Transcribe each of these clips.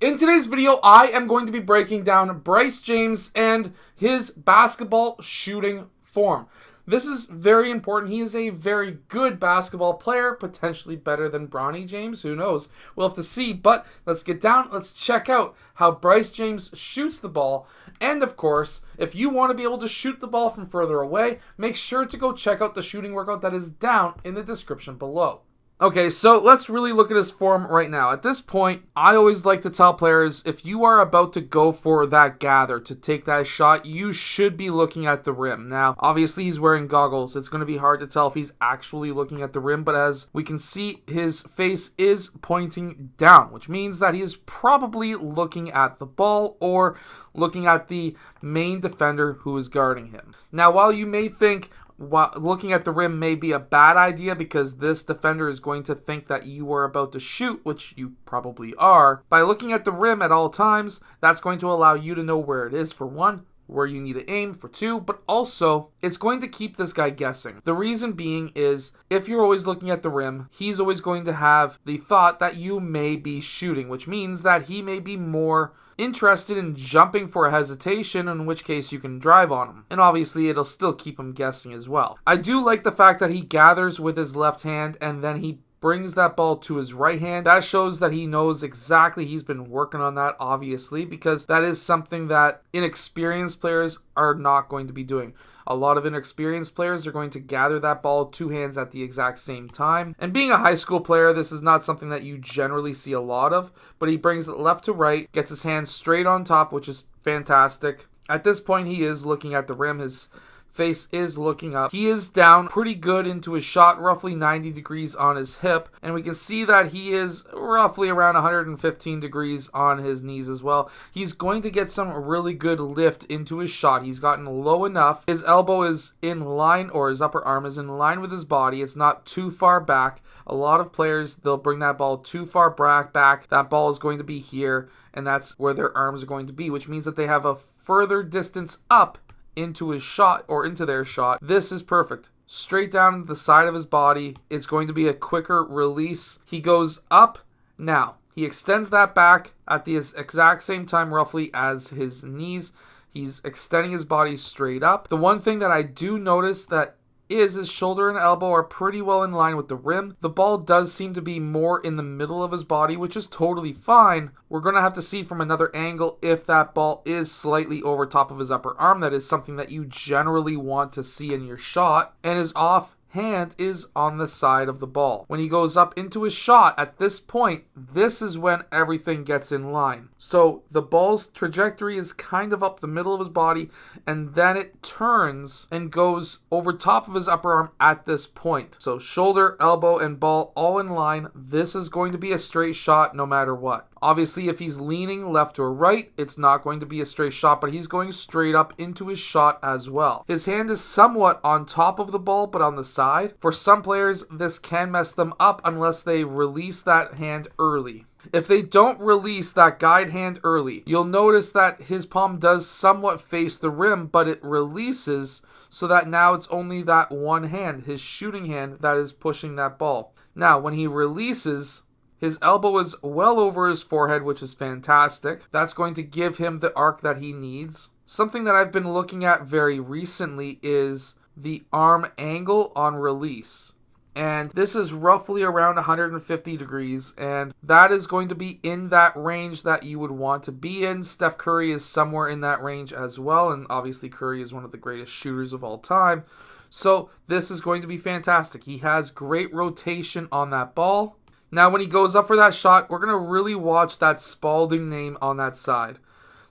In today's video, I am going to be breaking down Bryce James and his basketball shooting form. This is very important. He is a very good basketball player, potentially better than Bronny James. Who knows? We'll have to see, but let's get down. Let's check out how Bryce James shoots the ball. And of course, if you want to be able to shoot the ball from further away, make sure to go check out the shooting workout that is down in the description below. Okay, so let's really look at his form right now. At this point, I always like to tell players, if you are about to go for that gather, to take that shot, you should be looking at the rim. Now, obviously he's wearing goggles. It's going to be hard to tell if he's actually looking at the rim, but as we can see, his face is pointing down, which means that he is probably looking at the ball or looking at the main defender who is guarding him. Now, while you may think, looking at the rim may be a bad idea because this defender is going to think that you are about to shoot, which you probably are. By looking at the rim at all times, that's going to allow you to know where it is, for one, where you need to aim, for two, but also it's going to keep this guy guessing. The reason being is if you're always looking at the rim, he's always going to have the thought that you may be shooting, which means that he may be more interested in jumping for a hesitation, in which case you can drive on him. And obviously it'll still keep him guessing as well. I do like the fact that he gathers with his left hand and then he brings that ball to his right hand. That shows that he knows exactly. He's been working on that, obviously, because that is something that inexperienced players are not going to be doing. A lot of inexperienced players are going to gather that ball two hands at the exact same time. And being a high school player, this is not something that you generally see a lot of, but he brings it left to right, gets his hands straight on top, which is fantastic. At this point, he is looking at the rim. His face is looking up. He is down pretty good into his shot, roughly 90 degrees on his hip, and we can see that he is roughly around 115 degrees on his knees as well. He's going to get some really good lift into his shot. He's gotten low enough. His elbow is in line, or his upper arm is in line with his body. It's not too far back. A lot of players, they'll bring that ball too far back. That ball is going to be here, and that's where their arms are going to be, which means that they have a further distance up into his shot, or into their shot. This is perfect. Straight down the side of his body. It's going to be a quicker release. He goes up. Now, he extends that back at the exact same time roughly as his knees. He's extending his body straight up. The one thing that I do notice that is his shoulder and elbow are pretty well in line with the rim. The ball does seem to be more in the middle of his body, which is totally fine. We're going to have to see from another angle if that ball is slightly over top of his upper arm. That is something that you generally want to see in your shot. And his off hand is on the side of the ball. When he goes up into his shot, at this point, this is when everything gets in line. So the ball's trajectory is kind of up the middle of his body, and then it turns and goes over top of his upper arm at this point. So shoulder, elbow, and ball all in line. This is going to be a straight shot no matter what. Obviously, if he's leaning left or right, it's not going to be a straight shot, but he's going straight up into his shot as well. His hand is somewhat on top of the ball, but on the side. For some players, this can mess them up unless they release that hand early. If they don't release that guide hand early, you'll notice that his palm does somewhat face the rim, but it releases so that now it's only that one hand, his shooting hand, that is pushing that ball. Now, when he releases, his elbow is well over his forehead, which is fantastic. That's going to give him the arc that he needs. Something that I've been looking at very recently is the arm angle on release. And this is roughly around 150 degrees, and that is going to be in that range that you would want to be in. Steph Curry is somewhere in that range as well, and obviously Curry is one of the greatest shooters of all time. So this is going to be fantastic. He has great rotation on that ball. Now, when he goes up for that shot, we're going to really watch that Spalding name on that side.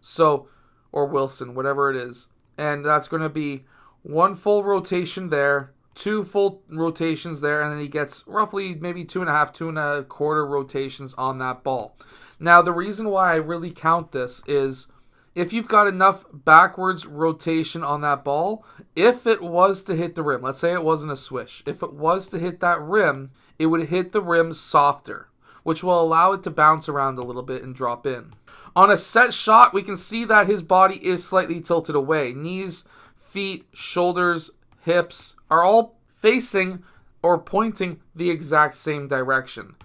So, or Wilson, whatever it is. And that's going to be one full rotation there, two full rotations there, and then he gets roughly maybe 2.5 rotations on that ball. Now, the reason why I really count this is if you've got enough backwards rotation on that ball, if it was to hit the rim, let's say it wasn't a swish, if it was to hit that rim, it would hit the rim softer, which will allow it to bounce around a little bit and drop in. On a set shot, we can see that his body is slightly tilted away. Knees, feet, shoulders, hips are all facing or pointing the exact same direction.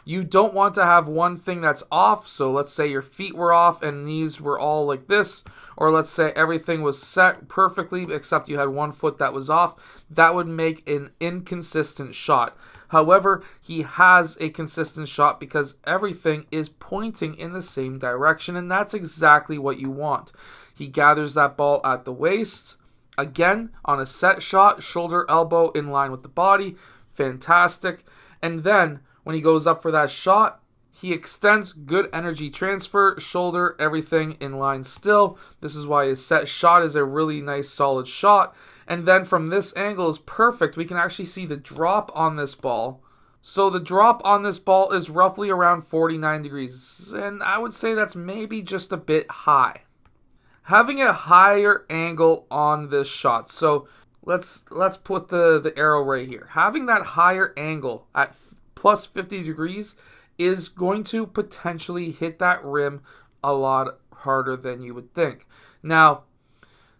You don't want to have one thing that's off. So let's say your feet were off and knees were all like this, or let's say everything was set perfectly except you had one foot that was off. That would make an inconsistent shot. However, he has a consistent shot because everything is pointing in the same direction, and that's exactly what you want. He gathers that ball at the waist. Again, on a set shot, shoulder, elbow in line with the body. Fantastic. And then, when he goes up for that shot, he extends, good energy transfer, shoulder, everything in line still. This is why his set shot is a really nice solid shot. And then from this angle is perfect. We can actually see the drop on this ball. So the drop on this ball is roughly around 49 degrees. And I would say that's maybe just a bit high. Having a higher angle on this shot. So let's put the arrow right here. Having that higher angle at plus 50 degrees is going to potentially hit that rim a lot harder than you would think. Now,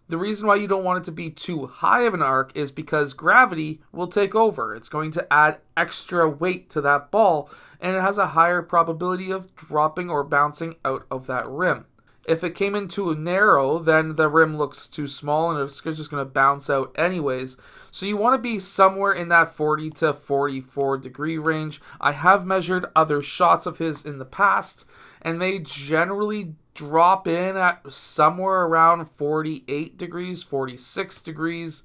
the reason why you don't want it to be too high of an arc is because gravity will take over. It's going to add extra weight to that ball, and it has a higher probability of dropping or bouncing out of that rim. If it came in too narrow, then the rim looks too small and it's just going to bounce out anyways. So you want to be somewhere in that 40 to 44 degree range. I have measured other shots of his in the past, and they generally drop in at somewhere around 48 degrees, 46 degrees.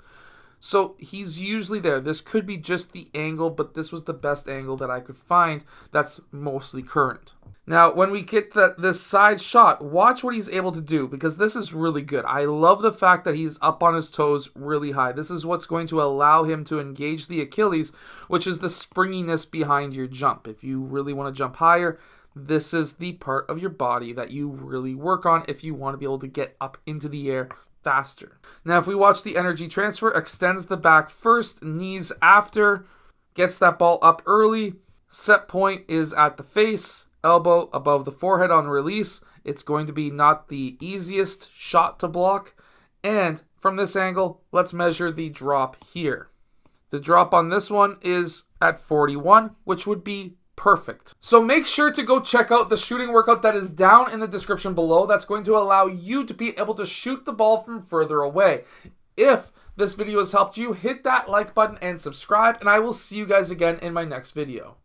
So he's usually there. This could be just the angle, but this was the best angle that I could find that's mostly current. Now, when we get this side shot, watch what he's able to do, because this is really good. I love the fact that he's up on his toes really high. This is what's going to allow him to engage the Achilles, which is the springiness behind your jump. If you really want to jump higher, this is the part of your body that you really work on if you want to be able to get up into the air faster. Now, if we watch the energy transfer, extends the back first, knees after, gets that ball up early, set point is at the face, elbow above the forehead on release. It's going to be not the easiest shot to block. And from this angle, let's measure the drop here. The drop on this one is at 41, which would be perfect. So make sure to go check out the shooting workout that is down in the description below. That's going to allow you to be able to shoot the ball from further away. If this video has helped you, hit that like button and subscribe, and I will see you guys again in my next video.